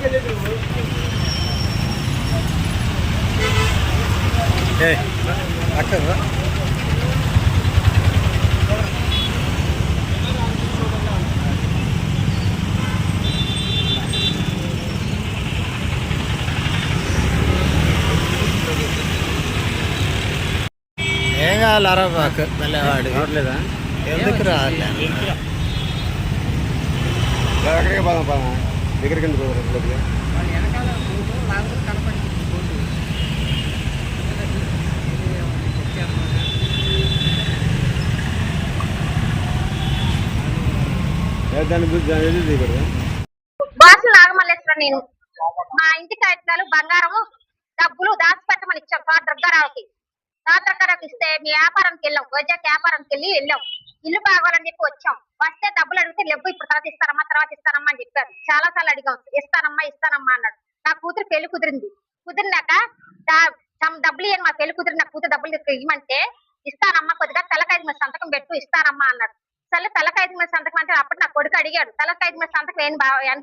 ఏం కావాలరా మాకు మళ్ళీ రావట్లేదా? ఎందుకు రావట్లేదు? ఎక్కడికి పోదాం పోదాం దగ్గరికి ఎందుకు బాసులు నాగమల్లేశ్వరం. నేను మా ఇంటి కాగితాలు బంగారము డబ్బులు దాచిపెట్టమని ఇచ్చాం దుర్గారావుకి. దుర్గారావుకి ఇస్తే మీ వ్యాపారానికి వెళ్ళాం, వైజాగ్ వ్యాపారానికి వెళ్ళాం. ఇల్లు బాగోవాలని చెప్పి వచ్చాం. వస్తే డబ్బులు అడిగితే లేవు, ఇప్పుడు తర్వాత ఇస్తానమ్మా అని చెప్పారు. చాలా సార్లు అడిగాం, ఇస్తానమ్మా అన్నాడు. నా కూతురు పెళ్లి కుదిరినాక డబ్బులు ఇవ్వండి, మా పెళ్లి కుదిరి నా కూతురు డబ్బులు ఇవ్వమంటే ఇస్తానమ్మా, కొద్దిగా తలకాయ మీద సంతకం పెట్టు ఇస్తానమ్మా అన్నాడు. సరే తలకాయ మీద సంతకం అంటే అప్పుడు నా కొడుకు అడిగాడు, తలకాయ మీద సంతకం ఏం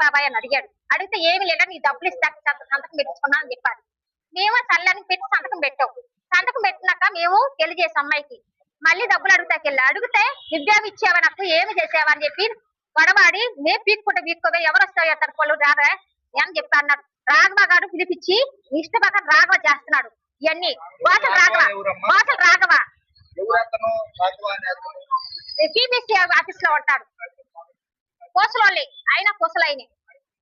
బాబాయ్ అని అడిగాడు. అడిగితే ఏమి లేదా నీ డబ్బులు ఇస్తాక సంతకం పెట్టించుకున్నా అని చెప్పారు. మేము సల్లని పెట్టి సంతకం పెట్టాం. సంతకం పెట్టినాక మేము పెళ్లి చేసాం అమ్మాయికి. మళ్ళీ డబ్బులు అడిగితే విద్యావి ఇచ్చావా, నాకు ఏమి చేసావా అని చెప్పి గొడవాడి మేము పీక్కోవే ఎవరు వస్తాయో తన పళ్ళు రాగా అని చెప్పి అన్నాడు. రాఘవ గారు పిలిపించి ఇష్ట ప్రకారం రాఘవ చేస్తున్నాడు ఇవన్నీ. బాసలు రాఘవ పిబిసి ఆఫీస్ లో ఉంటాడు. కోసలోళ్ళి ఆయన కోసలైన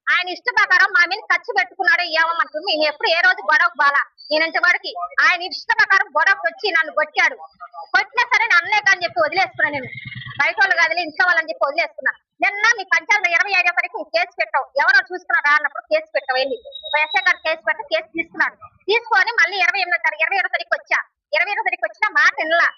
ఆయన ఇష్ట ప్రకారం మా మీద ఖర్చు పెట్టుకున్నాడు. ఏమంటుంది మేము ఎప్పుడు ఏ రోజు గొడవకు బాలా నేనంత వాడికి ఆయన ఇష్ట ప్రకారం గొడవకు వచ్చి నన్ను కొట్టాడు. కొట్టినా సరే నన్నే కానీ చెప్పి వదిలేసుకున్నా. నేను బయట వాళ్ళు కదిలే ఇంట్లో వాళ్ళని చెప్పి వదిలేసుకున్నా. నిన్న మీ పంచాయతీ 25వ తారీఖు కేసు పెట్టావు, ఎవరో చూసుకున్నారా అన్నప్పుడు కేసు పెట్టావు. వెళ్ళి ఎస్ఐ గారు కేసు తీసుకున్నాడు. తీసుకొని మళ్ళీ 27వ తారీఖు వచ్చా. 27వ తారీఖు వచ్చినా మాట వినలా.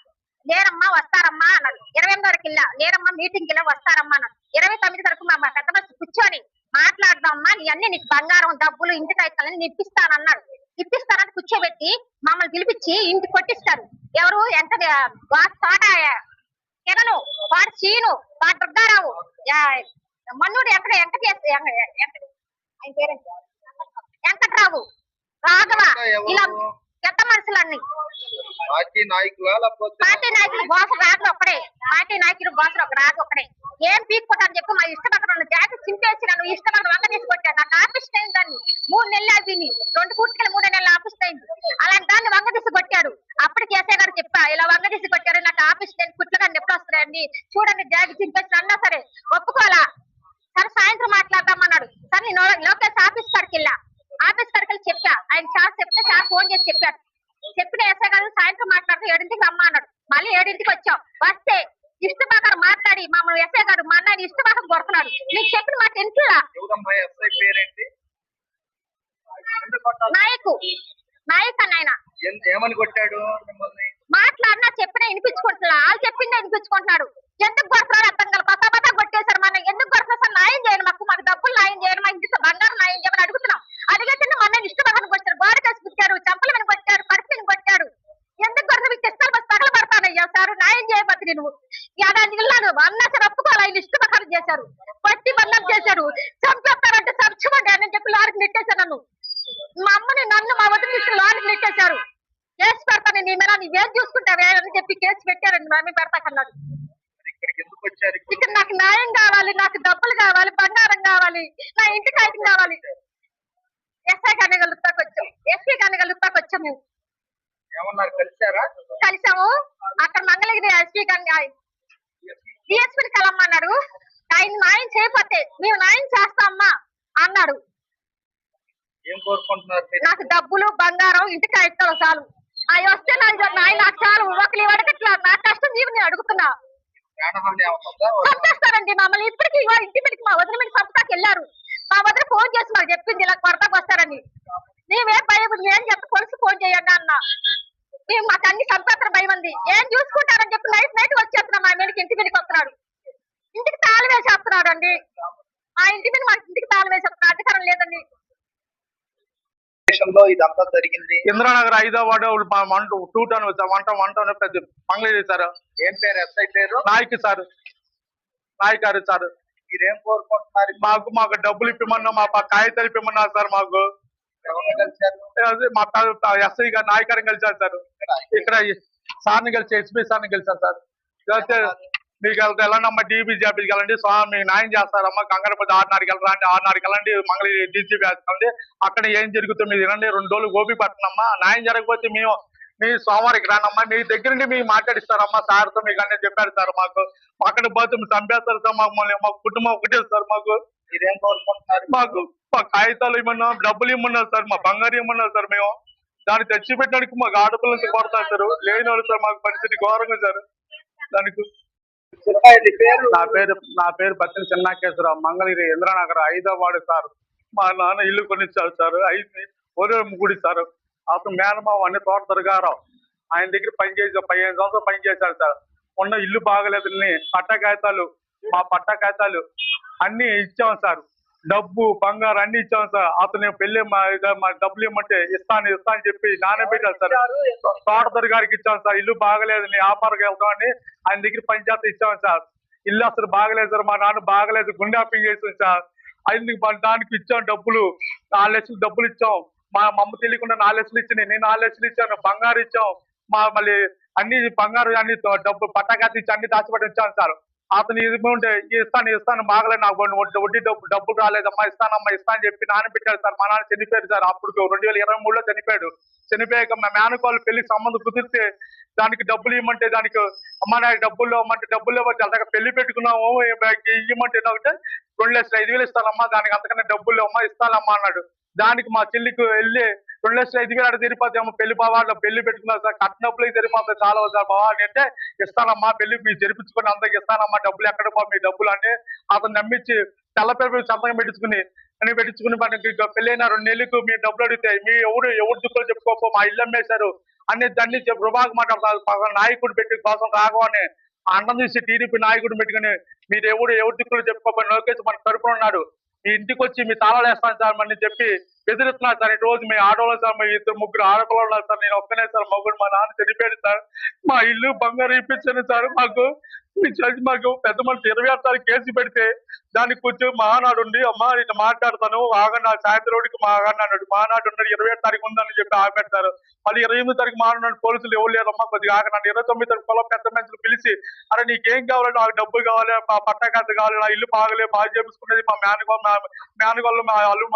లేరమ్మా వస్తారమ్మా అన్నాడు. 28 వరకు వెళ్ళా, లేరమ్మా మీటింగ్కి వెళ్ళా వస్తారమ్మా అన్నాడు. 29 వరకు మా పెద్ద బస్సు కూర్చొని మాట్లాడదామమ్మా, నీ అన్ని నీకు బంగారం డబ్బులు ఇంటికి అయితానని ఇప్పిస్తానన్నాడు. ఇప్పిస్తానని కూర్చోబెట్టి మమ్మల్ని పిలిపించి ఇంటికి కొట్టిస్తారు. ఎవరు ఎంత తోట కిరణు, వాడు చీను, వాడు దుర్గారావు, మన్నుడు వెంకట్రావు, రాఘవ, ఇలా పెద్ద మనుషులన్నీ పార్టీ నాయకులు బాసు రాజు ఒక్కడే. పార్టీ నాయకులు బాసులు ఒక రాజు ఒక్కడే. ఏం పీక్కోటని చెప్పి మా ఇష్టపక్కన జాకెట్ చింపేసి నన్ను ఇష్టపక్కన వంగ తీసి కొట్టాడు. నాకు ఆఫీస్ టైం దాన్ని 3 నెలలు అయిపోయింది. 2 పూర్తిగా 3 నెలలు ఆఫీస్ టైం. అలాంటి దాన్ని వంగ తీసి కొట్టాడు. అప్పుడు కేసే గారు చెప్పా, ఇలా వంగ తీసి కొట్టారు, నాకు ఆఫీస్ టైం కుట్లుగా ఎప్పుడు వస్తున్నాయండి చూడండి జాకెట్ చింపేసి అన్నా సరే ఒప్పుకోవాలా. సరే సాయంత్రం మాట్లాడదామన్నాడు. సరే నేను లోకేష్ ఆఫీస్ కాడికి వెళ్ళా. ఆఫీస్ కాడికి వెళ్ళి చెప్పా, ఆయన సార్ చెప్తే సార్ ఫోన్ చేసి చెప్పాడు. చెప్పిన ఎస్ఐ గారు సాయంత్రం మాట్లాడుతూ 7ంటికి రమ్మా అన్నాడు. మళ్ళీ 7ంటికి వచ్చాం. వస్తే ఇష్ట ప్రకారం మాట్లాడి మమ్మల్ని ఎస్ఐ గారు మా అన్నయ్య ఇష్ట ప్రకారం కొడుతున్నాడు. నీకు చెప్పిన మాట ఎంతులా నాయక్ అన్న ఏమని కొట్టాడు? మాట్లాడినా చెప్పినా వినిపించుకుంటున్నా, వాళ్ళు చెప్పిందే వినిపించుకుంటున్నాడు. ఎందుకు కొడుతున్నాడు అర్థం కాదు. కొత్త కొట్టేశారు. మన ఎందుకు కొడుతున్నా సార్, న్యాయం చేయండి, మాకు డబ్బులు న్యాయం చేయండి, మా ఇంటి బంగారం న్యాయం చేయమని అడుగుతున్నాం. అడిగితే మా అన్నయ్య ఇష్ట ప్రకారం కొట్టారు. గోడ కేసు పుట్టారు, చంపల మీద కొట్టారు, పరిస్థితిని కొట్టాడు. ఎందుకు కొడుతు మీకు ఇష్టాలు బస్ పగల పడతానయ్యా సార్, న్యాయం చేయబట్టి నేను దాన్ని వెళ్ళాను. అన్నా సార్ ఒప్పుకోవాలి, ఆయన ఇష్ట ప్రకారం చేశారు, పట్టి బంధం చేశారు. చంపేస్తారంటే చచ్చిపోండి అని చెప్పి లారీకి నెట్టేశారు. మా అమ్మని నన్ను మా వద్ద తీసుకుని లారీకి నెట్టేశారు. కేసు పెడతాను నీ మీద, నువ్వేం చూసుకుంటావే అని చెప్పి కేసు పెట్టారండి. మా మీద పెడతాకన్నాడు. ఇక్కడ నాకు న్యాయం కావాలి, నాకు డబ్బులు కావాలి, బంగారం కావాలి, నా ఇంటికి ఐటం కావాలి. ఎస్ఐ గారిని కలుపుతాకు వచ్చాం, ఎస్పీ గారిని కలుపుతాకు వచ్చాం. మేము కలిసాము. అక్కడ మంగళగిరి ఎస్పీ గారిని డిఎస్పీని కలమ్మన్నాడు. ఆయన న్యాయం చేయకపోతే మేము న్యాయం చేస్తామమ్మా అన్నాడు. నాకు డబ్బులు బంగారం ఇంటికి ఐతాలు చాలు, అవి వస్తే నాకు చాలు. ఒకరి వడకట్లా నా కష్టం జీవిని అడుగుతున్నా. చంపేస్తారండి మమ్మల్ని. ఇప్పటికీ ఇంటి మీదకి మా వదిన మీద సంపదాకి వెళ్ళారు. మా వదిన ఫోన్ చేసి మాకు చెప్పింది ఇలా కొరతకు వస్తారని. మేమేం భయం ఏం చెప్పి కొలిసి ఫోన్ చేయండి అన్న. మేము మాకు అన్ని సంపేత్తర భయం ఉంది. ఏం చూసుకుంటారని చెప్పి నైట్ వచ్చేస్తున్నాం. మా మీదకి ఇంటి మీదకి వస్తున్నాడు. ఇంటికి తాళం వేసేస్తున్నాడు అండి. ఆ ఇంటి మీద మాకు ఇంటికి తాళం వేసేస్తున్నా, అధికారం లేదండి. ఇదంతా జరిగింది ఇంద్రానగర్ 5వ ward 2 town one town Mangalagiri sir. ఏం పేరు? ఎస్ఐ పేరు నాయక్ సార్, నాయక్ గారు సార్. మీరేం కోరుకుంటున్నారు? మాకు మాకు డబ్బులు ఇప్పమన్నా మా కాగితాలు ఇప్పమన్నారు సార్. మాకు ఎవరిని కలిశారు? అదే మా ఎస్ఐ గారు నాయకరం కలిసారు సార్. ఇక్కడ సార్ని కలిసి ఎస్పీ సార్ని కలిసారు సార్. అయితే మీకు వెళ్ళండి డీబీ ఆఫీస్కి వెళ్ళండి, స్వామి మీకు న్యాయం చేస్తారమ్మా. కంగారపతి 6:30కి వెళ్ళండి, 6:30కి వెళ్ళండి మంగళ డీజీపీ వెళ్ళండి. అక్కడ ఏం జరుగుతుంది మీరు వినండి. 2 రోజులు గోపి పట్టనమ్మా. న్యాయం జరగకపోతే మీ సోమవారికి రానమ్మా. మీ దగ్గర నుండి మీకు మాట్లాడిస్తారమ్మా సార్తో. మీకు అన్నీ చెప్పారు సార్. మాకు అక్కడ పోతే చంపేస్తారు సార్. మా కుటుంబం ఒకటే సార్. మాకు మీరేం కోరుకుంటున్నారు? మాకు మా కాగితాలు ఇమ్మన్నా, డబ్బులు ఇమ్మన్నారు సార్. మా బంగారు ఇమ్మన్నారు సార్. మేము దాన్ని తెచ్చిపెట్టడానికి మాకు ఆడపిల్లలకి కొడతారు సార్. లేని వాళ్ళు సార్. మాకు పరిస్థితి ఘోరంగా సార్. దానికి నా పేరు బత్తిన చిన్నాకేశ్వరరావు, మంగళగిరి ఇంద్రానగర్ 5వ వార్డు సార్. మా నాన్న ఇల్లు కొనిచ్చారు సార్. 5 గుడి సార్. అతను మేనమావ అన్ని తోట దొరగారావు. ఆయన దగ్గర పనిచేసి 15 సంవత్సరాలు పనిచేశారు సార్. ఉన్న ఇల్లు బాగలేదు, పట్టా కాగితాలు మా పట్టా కాగితాలు అన్ని ఇచ్చాం సార్. డబ్బు బంగారు అన్ని ఇచ్చాం సార్. అతను పెళ్లి మా డబ్బులు ఇమ్మంటే ఇస్తాను అని చెప్పి నానబెట్టారు సార్. తోటదొర గారికి ఇచ్చాం సార్. ఇల్లు బాగలేదు, వ్యాపారం వెళ్తామని ఆయన దగ్గర పనిచేస్తే ఇచ్చాం సార్. ఇల్లు అసలు బాగలేదు సార్. మా నాన్న బాగలేదు, గుండె ఆపింగ్ చేసాం సార్. దానికి ఇచ్చాం డబ్బులు. 4 లక్షలు డబ్బులు ఇచ్చాం. మా అమ్మ తెలియకుండా 4 లక్షలు ఇచ్చింది, నేను 4 లక్షలు ఇచ్చాను. బంగారు ఇచ్చాం. మళ్ళీ అన్ని బంగారు అన్ని డబ్బు పట్టాకాతి ఇచ్చి అన్ని దాచిపెట్టి ఇచ్చాను సార్. అతను ఇది ఉంటే ఇస్తాను బాగలేదు, నాకు వడ్డీ డబ్బులు రాలేదమ్మా, ఇస్తాను అని చెప్పి నానబెట్టాడు సార్. మా నాన్న చనిపోయాడు సార్. అప్పుడు 2023లో చనిపోయాడు. చనిపోయాక మా మేనకోళ్ళు పెళ్లికి సంబంధం కుదిరితే దానికి డబ్బులు ఇవ్వమంటే దానికి అమ్మ నాకు డబ్బులు ఇవ్వమంటే డబ్బులు ఇవ్వమంటే అంతగా పెళ్లి పెట్టుకున్నాము ఇవ్వమంటే అంటే 2,05,000 ఇస్తానమ్మా, దానికి అంతకన్నా డబ్బులు అమ్మా ఇస్తానమ్మా అన్నాడు. దానికి మా చెల్లికి వెళ్ళి 2,05,000 అక్కడ తిరిగిపోతాము. పెళ్లి బావాళ్ళు పెళ్లి పెట్టుకున్నారు సార్. కట్టినప్పులకి తిరిగిపోతాయి చాలా సార్. బావా అంటే ఇస్తానమ్మా, పెళ్లి మీరు జరిపించుకొని అందరికి ఇస్తానమ్మా, డబ్బులు ఎక్కడ పో మీ డబ్బులు అని అతను నమ్మించి తెల్ల పేపర్ సంతకం పెట్టించుకుని మనకి పెళ్ళైన 2 నెలలకు మీ డబ్బులు అడిగితే మీ ఎవరు దుక్కులు చెప్పుకోపో మా ఇల్లు అమ్మేశారు అన్ని దాన్ని రుబాగు మాట్లాడతారు. నాయకుడు పెట్టి కోసం రాఘవని అన్నం తీసి టీడీపీ నాయకుడు పెట్టుకుని మీరు ఎవరు దిక్కులు చెప్పుకోపోయి లోకేష్ మన తరపున ఉన్నాడు, మీ ఇంటికి వచ్చి మీ తాళాలు వేస్తాను సార్ అని చెప్పి బెదిరిస్తున్నారు సార్. ఈ రోజు మీ ఆడవాళ్ళు సార్, మీ 2-3 ఆడపిల్లలు ఉన్నారు సార్. నేను ఒక్కనే సార్ మగుడు. మా నాన్న చనిపోయాడు సార్. మా ఇల్లు బంగారు ఇప్పించాను సార్. మాకు పెద్ద మనిషి 26 తారీఖు కేసు పెడితే దానికి కొంచెం మహానాడు ఉండి అమ్మా నేను మాట్లాడతాను ఆగండి సాయంత్రం రోడ్డుకి మా అన్నాడు. మహానాడు ఉన్నాడు 27 తారీఖు ఉందని చెప్పి ఆగబెడతారు. మళ్ళీ 28 తారీఖు మహానాడు పోలీసులు ఎవరు లేరమ్మా కొద్దిగా ఆగన్నాడు. 29 తారీఖు పొలం పెద్ద మనుషులు పిలిచి అరే నీకేం కావాలి, నాకు డబ్బు కావాలి, మా పట్టా కాదు కావాలి, నా ఇల్లు బాగా చేపించుకునేది మా మేనగోళ్ళు మా అల్లు